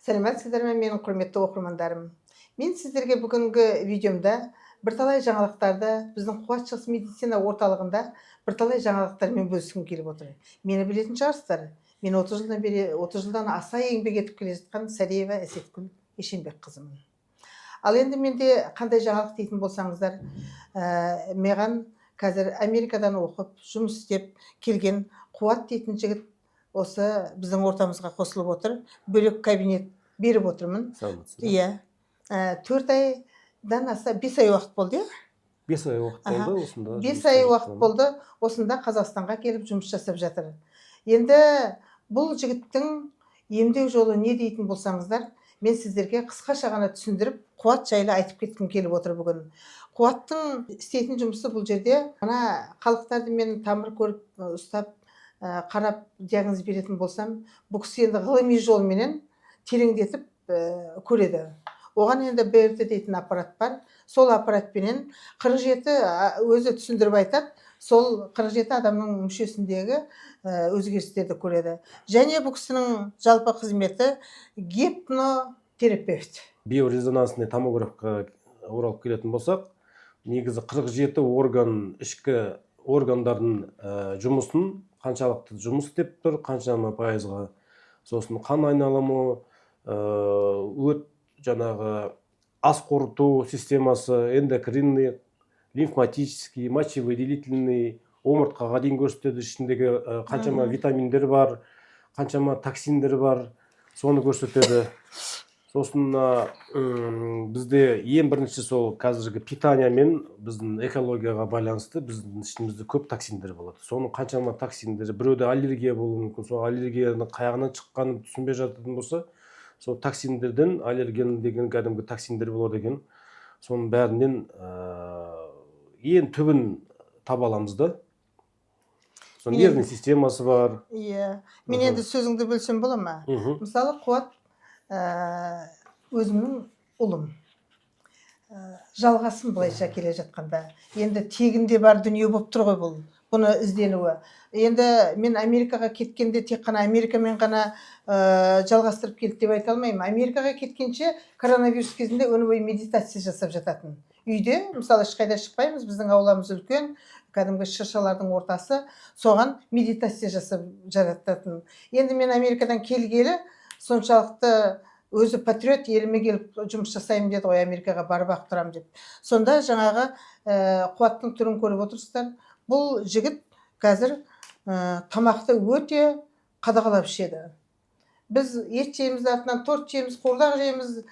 Сәлеметсіздер ме, менің құрметті оқырмандарым. Мен сіздерге бүгінгі видеомда бірталай жаңалықтарды біздің Қуат шығыс медицина орталығында бірталай жаңалықтармен бөліскім келіп отыр. Мені білетін шығарсыздар. Мен 30 жылдан аса еңбек етіп келе жатқан Сәриева Әсеткүл Ешенбекқызымын. Ал енді менде қандай жаңалық дейтін болсаңыздар, маған қазір Америкадан оқып, жұмыс істеп келген Қуат дейтін жігіт осы біздің ортамызға қосылып отыр. Бөлек кабинет беріп отырмын. Иә. 4 айдан аса 5 ай уақыт болды, иә? 5 ай уақыт болды осында. 5 ай уақыт болды осында Қазақстанға келіп жұмыс жасап жатыр. Енді бұл жігіттің емдеу жолы не дейтін болсаңыздар, мен сіздерге қысқаша ғана түсіндіріп, Қуат жайлы айтып кеткім келіп отыр бүгін. Қуаттың істейтін жұмысы бұл жерде, мына халықтарды мен тамыр көріп, ұстап, қарап диагноз беретін болсам, бұл кісі енді ғылыми жолменен тереңдетіп көреді. Оған енді БРТ дейтін аппарат бар. Сол аппаратпенен 47 өзі түсіндіріп айтады. Сол 47 адамның мүшесіндегі өзгерістерді көреді. Және бұл кісінің жалпы қызметі гипнотерапевт. Биорезонансный томографқа оралып келетін болсақ, негізі 47 орган, ішкі органдардың жұмысын қаншалықты жұмыс істеп тұр, қаншама пайызға. Сосын қан айналымы, өт жаңағы ас қорыту системасы, эндокринный, лимфатический, мочевыделительный, омыртқаға дейін көрсетеді, ішіндегі қаншама витаминдер бар, қаншама токсиндер бар, соны көрсетеді. Сосын бізде ең бірінші сол қазіргі питания мен біздің экологияға байланысты біздің ішімізде көп токсиндер болады. Соның қаншама токсиндері, біреуде аллергия болуы мүмкін, сол аллергияның қаяғынан шыққанын түсінбей жататын болса, сол токсиндерден аллерген деген кәдімгі токсиндер болады екен. Соның бәрінен ең түбін таба аламыз да. Соның нервный системасы бар. Иә. Мен енді сөзіңді бөлсем бола ма? Мысалы, Қуат өзімнің ұлым. Жалғасын былайша келе жатқанда. Енді тегінде бар дүние болып тұр ғой бұл. Бұны ізденуі. Енді мен Америкаға кеткенде тек қана Америкамен ғана жалғастырып келді деп айта алмаймын. Америкаға кеткенше коронавирус кезінде өн бойы медитация жасап жататын. Үйде, мысалы, ешқайда шықпаймыз, біздің ауламыз үлкен, кәдімгі шыршалардың ортасы, соған медитация жасап жататын. Енді мен Америкадан келгелі соншалықты өзі патриот, еліме келіп жұмыс жасаймын деді ғой, Америкаға барып тұрам деп. Сонда жаңағы Қуаттың түрін көріп отырсыздар. Бұл жігіт қазір тамақты өте қадағалап ішеді. Біз ет жейміз, артынан торт жейміз, қуырдақ жейміз,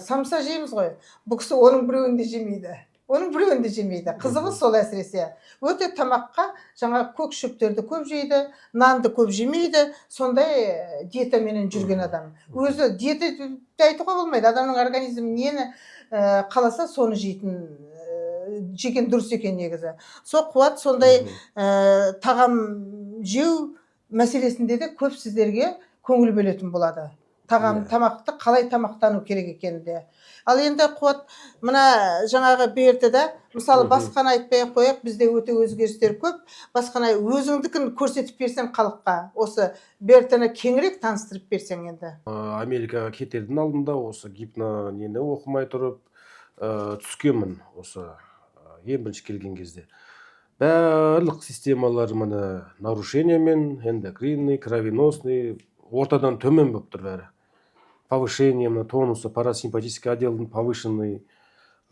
самса жейміз ғой. Бұл кісі оның біреуін де жемейді. Оның біреуін де жемейді. Қызығы сол әсіресе. Өте тамаққа жаңа көк шөптерді көп жейді, нанды көп жемейді. Сондай диетаменен жүрген адам. Өзі диета айтуға болмайды. Адамның организмі нені қаласа соны жеген дұрыс екен негізі. Сол Қуат сондай тағам жеу мәселесінде де көп сіздерге көңіл бөлетін болады. Тамақты қалай тамақтану керек екенде. Ал енді Қуат, мына жаңағы БРТ-да, мысалы, басқаны айтпай қояқ, бізде өте өзгерістер көп. Басқаны өзіңдікін көрсетіп берсең халыққа, осы БРТ-ні кеңірек таныстырып берсең енді. Америкаға кетердің алдында осы гипно нені оқымай тұрып түскенмін осы ең бірінші келген кезде. Барлық системалар міне нарушениемен, эндокринный, кровеносный, ортадан төмен болып тұр бәрі. Повышение тонуса, парасимпатический отделдің повышенный,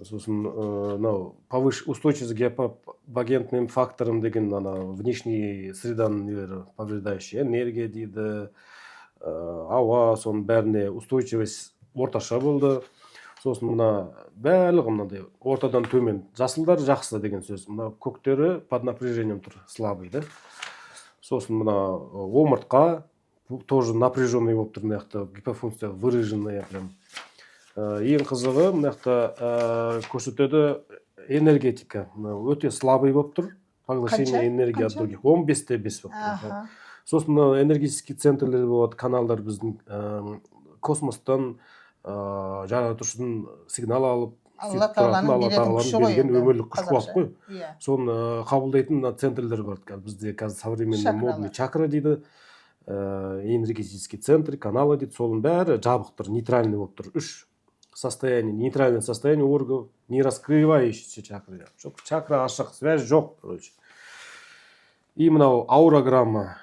сосын устойчивость гипопагентным фактором деген внешний среданың повреждающий энергия дейді, ауа, соның бәріне устойчивость орташа болды. Сосын мына барлығы мынандай ортадан төмен. Жасылдар жақсы деген сөз. Мына көктері под напряжением тұр, слабый да. Сосын мына омыртқа тоже напряженный болып тұр, мынаяқта гипофункция выраженная прям. Ең қызығы мынаяқта көрсетеді энергетика. Өте слабый болып тұр. Поглощение энергии от других. 15-5 болып тұр. Сосын энергетический центрлер болады, каналдар біздің космостан жаратушының сигнал алып, Алла Тағаланың берген өмірлік күш қуат қой. Соны қабылдайтын центрлер бар. Бізде қазір современный модный чакра дейді. энергетический центр, каналы дейді, соның бәрі жабық тұр, нейтральный болып тұр. Үш состояние, нейтральное состояние органов, не раскрывающийся чакра. Чакра ашық, связь жоқ, короче. И мынау аурограмма.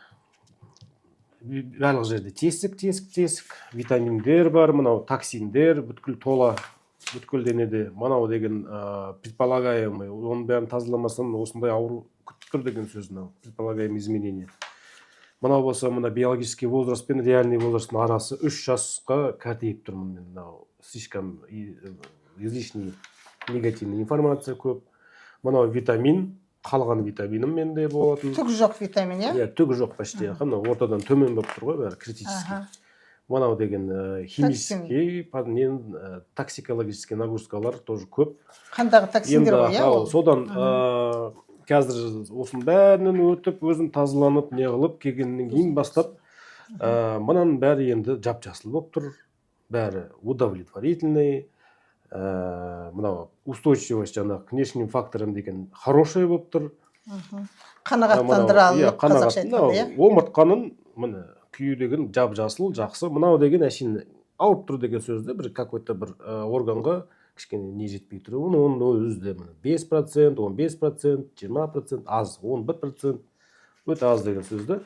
Барлық жерде тесік, витаминдер бар, мынау токсиндер, бүткіл тола, бүткіл денеде. Мынау деген предполагаемый, оның бәрін тазаламасам, осындай ауру күтіп тұр деген сөз, мынау предполагаемый изменение. Мынау болса, мына биологический возраст пен реальный возрасттың арасы 3 жасқа кәртейіп тұрмын мен. Мынау слишком излишний негативный информация көп. Мынау витамин, қалған витаминым менде болатын. Түк жоқ витамин, иә? Иә, түк жоқ почти. Мынау ортадан төмен болып тұр ғой, бәрі критический. Мынау деген химический, токсикологический нагрузкалар тоже көп. Қандағы токсиндер ғой, иә? Содан қазір осының бәрінен өтіп, өзім тазаланып, не қылып келгеннен кейін бастап, мынаның бәрі енді жап-жасыл болып тұр. Бәрі удовлетворительный, мынау устойчивость жаңағы к внешним факторам деген хороший болып тұр. Қанағаттандыралық қазақша айтқанда, иә? Омыртқаның міне күйі деген жап-жасыл, жақсы. Мынау деген әшейін ауырып тұр деген сөзді бір какой-то бір органға кішкене не жетпей тұр. Оның өзі 5%, 15%, 20%, аз, 11%, өте аз деген сөзді.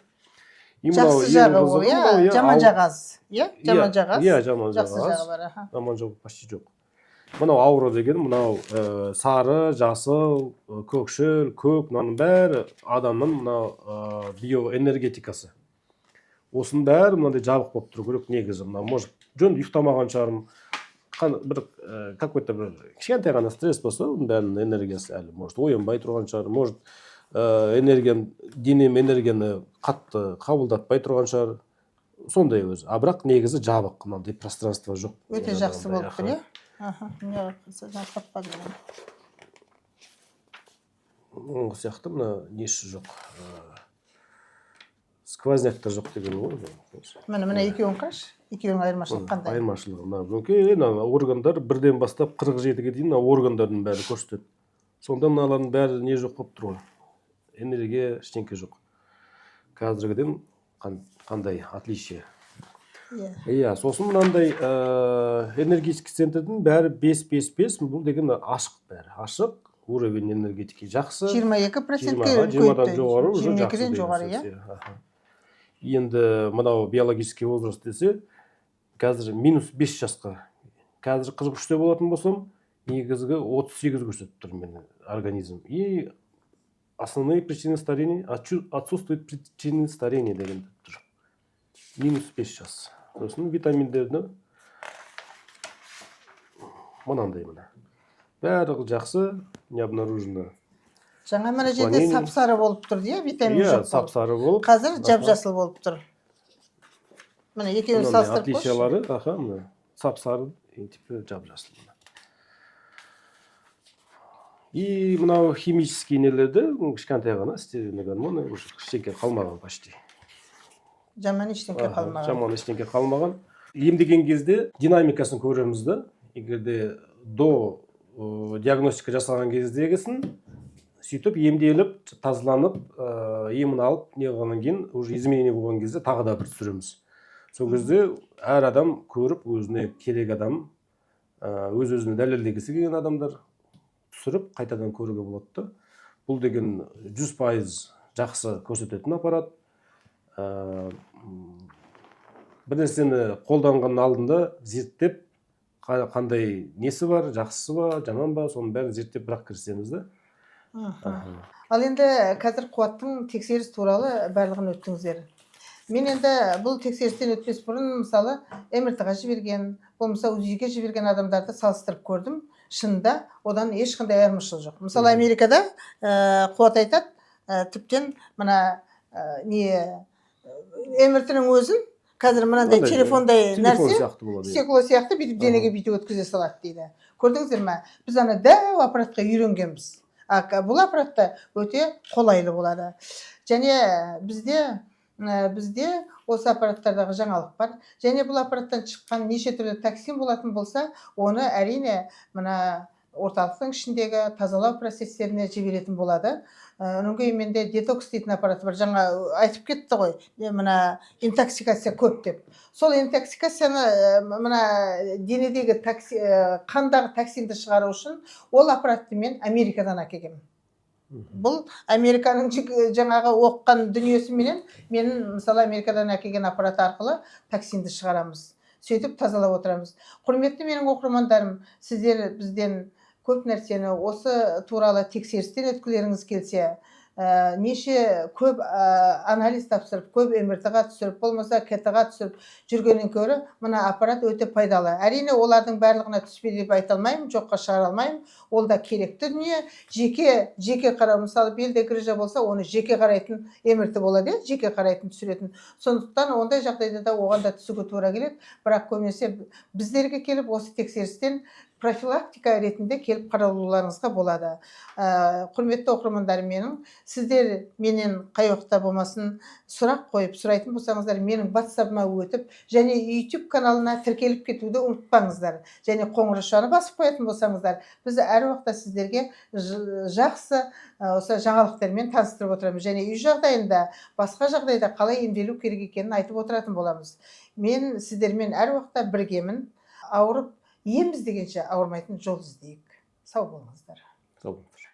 Жақсы жағы ол, иә? Жаман жағы аз, иә? Жаман жағы аз? Иә, жаман жағы аз. Жақсы жағы бар, аха. Жаман жағы почти жоқ. Мынау ауру деген, мынау сары, жасыл, көкшіл, көк, мынаның бәрі адамның мынау биоэнергетикасы. Осының бәрі мынандай жабық болып тұру керек негізі. Мынау может жөн ұйықтамаған шығармын, бір какой-то бір кішкентай ғана стресс болса, оның бәрінің энергиясы әлі может оянбай тұрған шығар, может денем энергияны қатты қабылдатпай тұрған шығар. Сондай өзі. А бірақ негізі жабық, мынандай пространство жоқ. Өте жақсы болып тұр, иә? Неға таппадым. Ол сияқты мына несі жоқ. Сквозняктар жоқ деген ғой. Міне екеуін қаш? Екеуінің айырмашылығы қандай? Айырмашылығы. Мына органдар бірден бастап 47-ге дейін органдардың бәрі көрсетеді. Сонда мыналардың бәрі не жоқ болып тұр ғой. Энергия ештеңке жоқ. Қазіргіден қандай отличие. Иә, сосын мынандай энергетический центрдің бәрі 5-5-5, бұл деген ашық бәрі. Ашық, уровень энергетики жақсы. 22%-ке 20-дан жоғары, 22-ден жоғары, иә? Енді мынау биологический возраст десе, қазір -5 жасқа. Қазір 43-те болатын болсам, негізгі 38 көрсетіп тұр менің организм. И основные причины старения, отсутствует причины старения деген тұр. -5 жас. Сосын витаминдерді мынандай мына. Бәрі жақсы, не обнаружено. Жаңа мына жерде сап-сары болып тұр, иә? Витамин жоқ. Иә, сап-сары болып. Қазір жап-жасыл болып тұр. Міне екеуін салыстырып қойшы. Отличиялары, мына сап-сары, типі жап-жасыл. И мынау химический нелерді, кішкентай ғана, стерильный гормоны, ештеңке қалмаған почти. Жаман ештеңке қалмаған. Жаман ештеңке қалмаған. Емдеген кезде динамикасын көреміз да. Егерде до диагностика жасаған кездегісін, сөйтіп емделіп, тазаланып, емін алып, не қылғаннан кейін, уже изменение болған кезде тағы да бір түсіреміз. Сол кезде әр адам көріп, өзіне керек адам, өз-өзіне дәлелдегісі келген адамдар түсіріп, қайтадан көруге болады. Бұл деген 100% жақсы көрсететін аппарат. Бір нәрсені қолданған алдында зерттеп, қандай несі бар, жақсысы ба, жаман ба, соның бәрін зерттеп бірақ кірісеміз да. Ал енді қазір қуаттың тексеріс туралы барлығын өттіңіздер. Мен енді бұл тексерістен өтпес бұрын, мысалы, МРТ-ға жіберген, болмаса УЗИ-ге жіберген адамдарды салыстырып көрдім. Шынында одан ешқандай айырмашылық жоқ. Мысалы, Америкада қуат айтады, тіптен мына МРТ-нің өзін қазір мынандай телефондай нәрсе, стекло сияқты бүйтіп денеге бүйтіп өткізе салады дейді. Көрдіңіздер ме? Біз ана дәу аппаратқа үйренгенбіз. Бұл аппаратта өте қолайлы болады. Және бізде осы аппараттардағы жаңалық бар. Және бұл аппараттан шыққан неше түрлі токсин болатын болса, оны әрине мына орталықтың ішіндегі тазалау процесстеріне жіберетін болады. Онан кейін менде детокс дейтін аппарат бар. Жаңа айтып кетті ғой, мына интоксикация көп деп. Сол интоксикацияны мына денедегі қандағы токсинді шығару үшін ол аппаратты мен Америкадан әкелгенмін. Бұл Американың жаңағы оққан дүниесіменен менің мысалы Америкадан әкелген аппарат арқылы токсинді шығарамыз. Сөйтіп тазалап отырамыз. Құрметті менің оқырмандарым, сіздер бізден көп нәрсені осы туралы тексерістен өткілеріңіз келсе, неше көп анализ тапсырып, көп МРТ-ға түсіріп, болмаса КТ-ға түсіріп жүргеннен көрі мына аппарат өте пайдалы. Әрине олардың барлығына түспейді деп айта алмаймын, жоққа шығара алмаймын. Ол да керекті дүние. Жеке қарау, мысалы белде грыжа болса, оны жеке қарайтын МРТ болады, жеке қарайтын түсіретін. Сондықтан ондай жағдайда да оған да түсуге тура келеді. Бірақ көбінесе біздерге келіп осы тексерістен профилактика ретінде келіп қаралуларыңызға болады. Құрметті оқырмандарым менің, сіздер менен қай уақытта болмасын сұрақ қойып, сұрайтын болсаңыздар, менің WhatsApp-ыма өтіп, және YouTube каналына тіркеліп кетуді ұмытпаңыздар. Және қоңыраушаны басып қоятын болсаңыздар, біз әр уақытта сіздерге жақсы осы жаңалықтармен таныстырып отырамыз. Және үй жағдайында, басқа жағдайда қалай емделу керек екенін айтып отыратын боламыз. Мен сіздермен әр уақытта біргемін. Ауырып ем іздегенше ауырмайтын жол іздейік. Сау болыңыздар. Сау болыңыздар.